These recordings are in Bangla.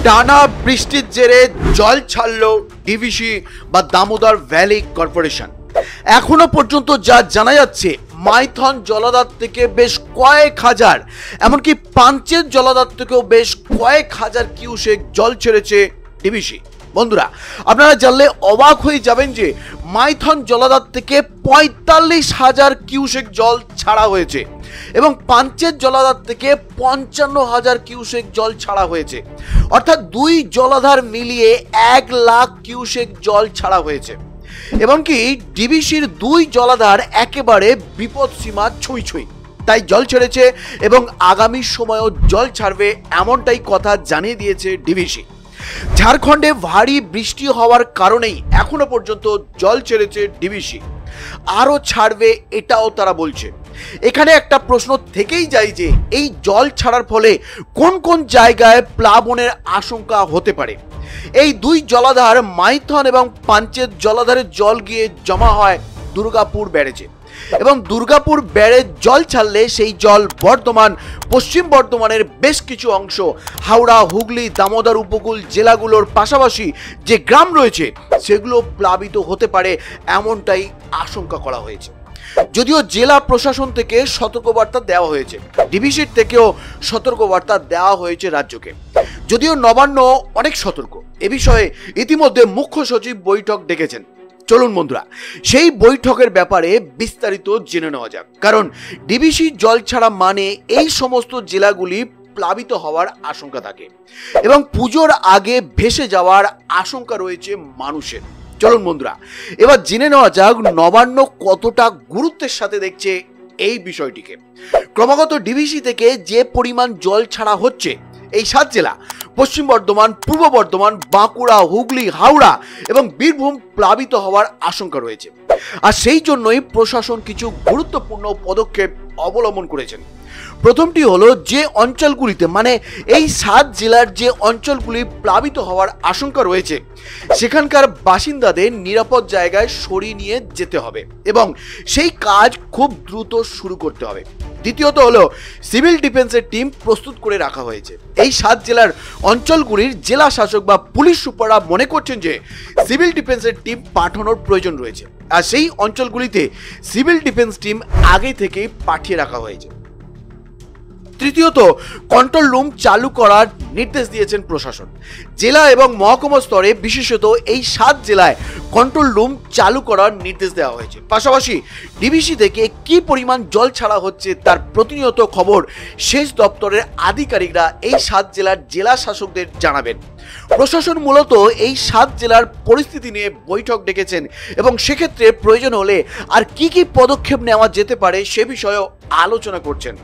টানা বৃষ্টির জেরে জল ছাড়ল ডিভিসি বা দামোদর ভ্যালি কর্পোরেশন। এখনো পর্যন্ত যা জানা যাচ্ছে, মাইথন জলাধার থেকে বেশ কয়েক হাজার, এমনকি পাঞ্চের জলাধার থেকেও বেশ কয়েক হাজার কিউসেক জল ছেড়েছে ডিভিসি। বন্ধুরা, আপনারা জানলে অবাক হয়ে যাবেন যে মাইথন জলাধার থেকে ৪৫,০০০ কিউসেক জল ছাড়া হয়েছে এবং পাঞ্চের জলাধার থেকে ৫৫,০০০ কিউসেক জল ছাড়া হয়েছে। অর্থাৎ দুই জলাধার মিলিয়ে ১,০০,০০০ কিউসেক জল ছাড়া হয়েছে এবং কি ডিভিসির দুই জলাধার একেবারে বিপদ সীমা ছুঁই ছুঁই। তাই জল ছেড়েছে এবং আগামী সময়েও জল ছাড়বে, এমনটাই কথা জানিয়ে দিয়েছে ডিভিসি। ঝাড়খণ্ডে ভারী বৃষ্টি হওয়ার কারণেই এখনো পর্যন্ত জল ছেড়েছে ডিভিসি, আরও ছাড়বে এটাও তারা বলছে। এখানে একটা প্রশ্ন থেকেই যায় যে এই জল ছাড়ার ফলে কোন কোন জায়গায় প্লাবনের আশঙ্কা হতে পারে। এই দুই জলাধার মাইথন এবং পাঞ্চের জলাধারের জল গিয়ে জমা হয় দুর্গাপুর ব্যারেজে এবং দুর্গাপুর ব্যারেজ জল ছাড়লে সেই জল বর্ধমান, পশ্চিম বর্ধমানের বেশ কিছু অংশ, হাওড়া, হুগলি, দামোদর উপকূল জেলাগুলোর পাশাপাশি যে গ্রাম রয়েছে সেগুলো প্লাবিত হতে পারে, এমনটাই আশঙ্কা করা হয়েছে। যদিও জেলা প্রশাসন থেকে সতর্কবার্তা দেওয়া হয়েছে, ডিভিসির থেকেও সতর্কবার্তা দেওয়া হয়েছে রাজ্যকে। যদিও নবান্ন অনেক সতর্ক, এ বিষয়ে ইতিমধ্যে মুখ্য সচিব বৈঠক ডেকেছেন। চলুন বন্ধুরা, সেই বৈঠকের ব্যাপারে বিস্তারিত জেনে নেওয়া যাক। কারণ ডিভিসি জল ছাড়া মানে এই সমস্ত জেলাগুলি প্লাবিত হওয়ার আশঙ্কা থাকে এবং পুজোর আগে ভেসে যাওয়ার আশঙ্কা রয়েছে মানুষের। চলুন বন্ধুরা, এবার জেনে নেওয়া যাক নবান্ন কতটা গুরুত্বের সাথে দেখছে এই বিষয়টিকে। ক্রমাগত ডিভিসি থেকে যে পরিমাণ জল ছাড়া হচ্ছে, এই 7 জেলা পশ্চিম বর্ধমান, পূর্ব বর্ধমান, বাঁকুড়া, হুগলি, হাওড়া এবং বীরভূম প্লাবিত হওয়ার আশঙ্কা রয়েছে। আর সেই জন্যই প্রশাসন কিছু গুরুত্বপূর্ণ পদক্ষেপ অবলম্বন করেছেন। প্রথমটি হলো, যে অঞ্চলগুলিতে মানে এই 7 জেলার যে অঞ্চলগুলি প্লাবিত হওয়ার আশঙ্কা রয়েছে সেখানকার বাসিন্দাদের নিরাপদ জায়গায় সরিয়ে নিয়ে যেতে হবে এবং সেই কাজ খুব দ্রুত শুরু করতে হবে। দ্বিতীয়ত হলো, সিভিল ডিফেন্সের টিম প্রস্তুত করে রাখা হয়েছে। এই 7 জেলার অঞ্চলগুলির জেলা শাসক বা পুলিশ সুপাররা মনে করছেন যে সিভিল ডিফেন্সের টিম পাঠানোর প্রয়োজন রয়েছে, আর সেই অঞ্চলগুলিতে সিভিল ডিফেন্স টিম আগে থেকেই পাঠিয়ে রাখা হয়েছে। তৃতীয়ত, কন্ট্রোল রুম চালু করার নির্দেশ দিয়েছেন প্রশাসন। জেলা এবং মহকুমা স্তরে বিশেষত এই 7 জেলায় কন্ট্রোল রুম চালু করার নির্দেশ দেওয়া হয়েছে। পাশাপাশি ডিভিসি থেকে কি পরিমাণ জল ছাড়া হচ্ছে তার প্রতিনিয়ত খবর সেচ দপ্তরের আধিকারিকরা এই 7 জেলার জেলা শাসকদের জানাবেন। প্রশাসন মূলত এই 7 জেলার পরিস্থিতি নিয়ে বৈঠক ডেকেছেন এবং সেক্ষেত্রে প্রয়োজন হলে আর কি কি পদক্ষেপ নেওয়া যেতে পারে সে বিষয়েও আলোচনা করছেন।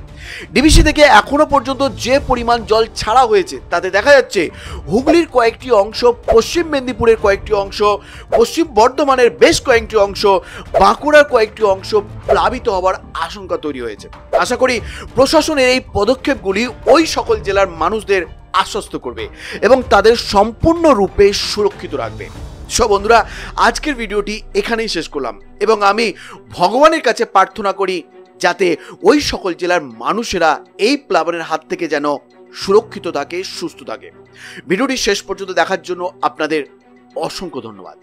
ডিভিসি থেকে এখনো পর্যন্ত যে পরিমাণ জল ছাড়া হয়েছে তাতে দেখা যাচ্ছে হুগলির কয়েকটি অংশ, পশ্চিম মেদিনীপুরের কয়েকটি অংশ, পশ্চিম বর্ধমানের বেশ কয়েকটি অংশ, বাঁকুড়ার কয়েকটি অংশ প্লাবিত হওয়ার আশঙ্কা তৈরি হয়েছে। আশা করি প্রশাসনের এই পদক্ষেপগুলি ওই সকল জেলার মানুষদের আশ্বস্ত করবে এবং তাদের সম্পূর্ণরূপে সুরক্ষিত রাখবে। সো বন্ধুরা, আজকের ভিডিওটি এখানেই শেষ করলাম এবং আমি ভগবানের কাছে প্রার্থনা করি যাতে ওই সকল জেলার মানুষেরা এই প্লাবনের হাত থেকে যেন সুরক্ষিত থাকে, সুস্থ থাকে। ভিডিওটি শেষ পর্যন্ত দেখার জন্য আপনাদের অসংখ্য ধন্যবাদ।